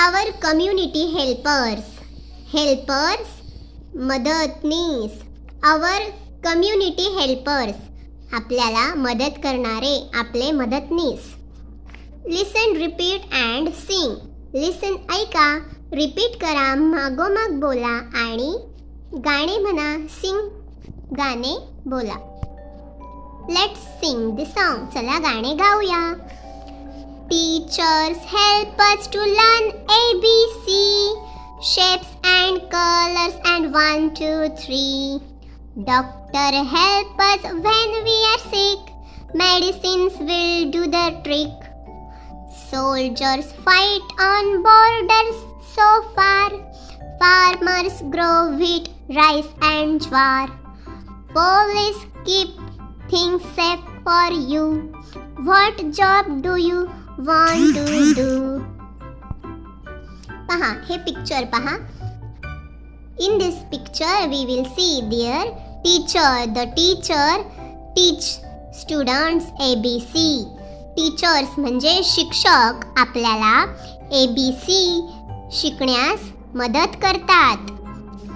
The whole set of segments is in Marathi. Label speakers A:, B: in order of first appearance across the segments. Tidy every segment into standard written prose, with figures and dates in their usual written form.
A: our community helpers मदतनीस. our community helpers आपल्याला मदत करणारे आपले मदतनीस. listen, repeat and sing. listen ऐका, रिपीट करा, मागोमाग बोला आणि गाणे म्हणा. sing गाणे बोला. let's sing the song. चला गाणे गाऊया. Teachers help us to learn ABC, shapes and colors and 1, 2, 3. Doctor help us when we are sick, medicines will do the trick. Soldiers fight on borders so far, farmers grow wheat, rice and jowar. Police keep things safe for you. What job do you want to do? पहा, हे पिक्चर पहा. In this picture we will see their teacher. The teacher teach students ABC. Teachers म्हणजे शिक्षक आपल्याला ABC शिकण्यास मदत करतात.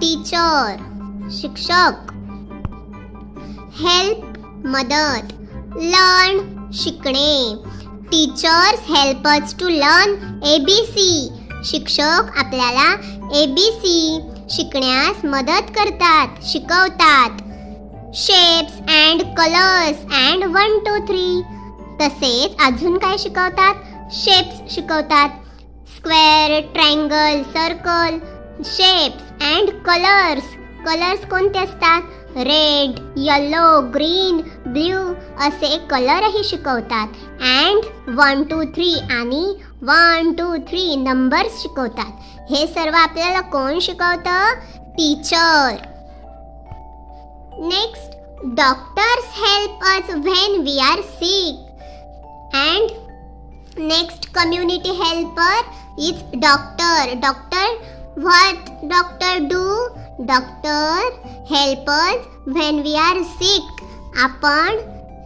A: टीचर शिक्षक. हेल्प मदत. लर्न शिकणे. Teachers help us to learn ABC. शिक्षक आपल्याला ABC शिकण्यास मदत करतात, शिकवतात. Shapes and colours and 1, 2, 3. तसेच अजून काय शिकवतात? शेप्स शिकवतात. Square, triangle, circle. Shapes and colours. Colours कोणते असतात? रेड, येलो, ग्रीन, ब्ल्यू असे कलरही शिकवतात. अँड 1, 2, 3 आणि 1, 2, 3 नंबर्स शिकवतात. हे सर्व आपल्याला कोण शिकवतं? Teacher. Next, doctors help us when we are sick. And next community helper is doctor. Doctor what doctor do? Doctor help us when we are sick. आपण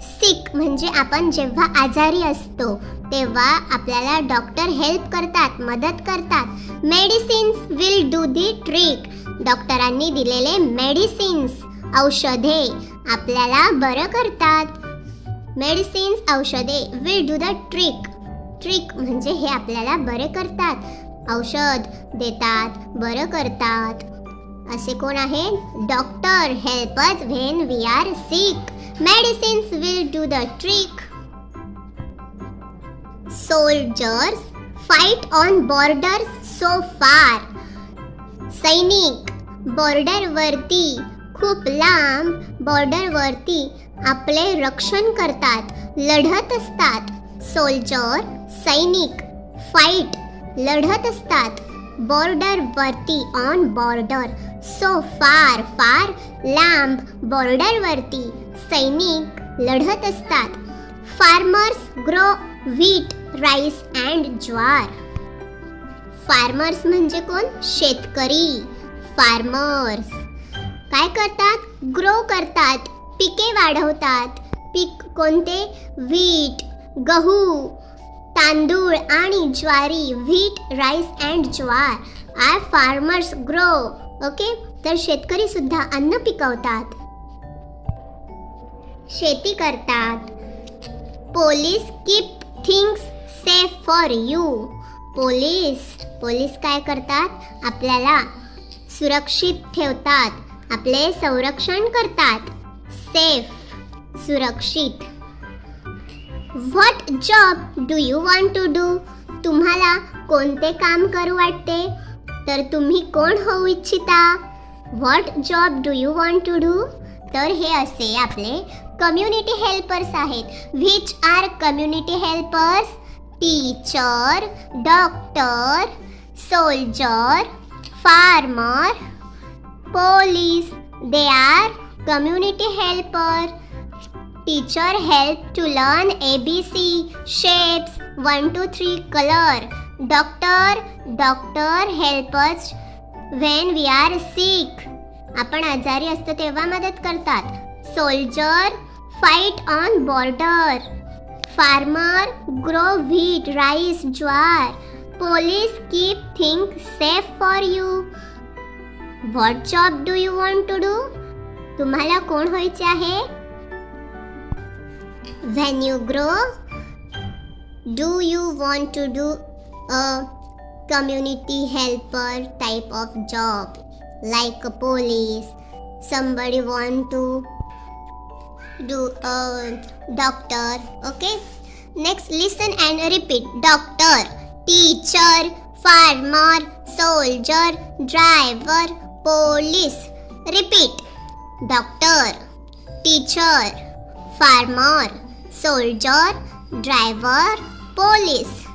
A: सिक म्हणजे आपण जेव्हा आजारी असतो तेव्हा आपल्याला डॉक्टर हेल्प करतात, मदत करतात. Medicines will do the trick. डॉक्टरांनी दिलेले मेडिसिन्स औषधे आपल्याला बरं करतात. मेडिसिन्स औषधे will do the trick. Trick म्हणजे हे आपल्याला बरे करतात, औषध देतात, बरं करतात. असे कोण आहेत? Doctor help us when we are sick. Medicines will do the trick. Soldiers fight on borders so far. सैनिक बॉर्डरवरती खूप लांब बॉर्डरवरती आपले रक्षण करतात, लढत असतात. सोल्जर सैनिक. फाइट लढत असतात. बॉर्डरवरती ऑन बॉर्डर. सो फार फार लांब बॉर्डरवरती सैनिक लढत असतात. Farmers grow wheat, rice and jowar. Farmers म्हणजे कोण? शेतकरी. फार्मर्स काय करतात? ग्रो करतात, पिके वाढवतात. पीक कोणते? व्हीट गहू, तांदूळ आणि ज्वारी. Wheat, rice and jowar are farmers grow. Okay, तर शेतकरी सुद्धा अन्न पिकवतात, शेती करतात. Police keep things safe for you. Police काय करतात? आपल्याला सुरक्षित ठेवतात, आपले संरक्षण करतात. सेफ सुरक्षित. What job do you want to do? तुम्हाला कोणते काम करू वाटते? तर तुम्ही कोण होऊ इच्छिता? What job do you want to do? तर हे असे आपले कम्युनिटी हेल्पर्स आहेत. Which are community helpers? Teacher, doctor, soldier, farmer, police. They are community helper. Teacher help to learn ABC, shapes, 1, 2, 3 color. Doctor help us when we are sick. आपण आजारी असतो तेव्हा मदत करतात. Soldier fight on border. Farmer grow wheat, rice, jowar. Police keep things safe for you. What job do you want to do? तुम्हाला कोण व्हायचे आहे? When you grow, do you want to do a community helper type of job like a police? Somebody want to do a doctor. Okay, next listen and repeat. Doctor, teacher, farmer, soldier, driver, police. Repeat. Doctor, teacher, farmer, soldier, driver, police.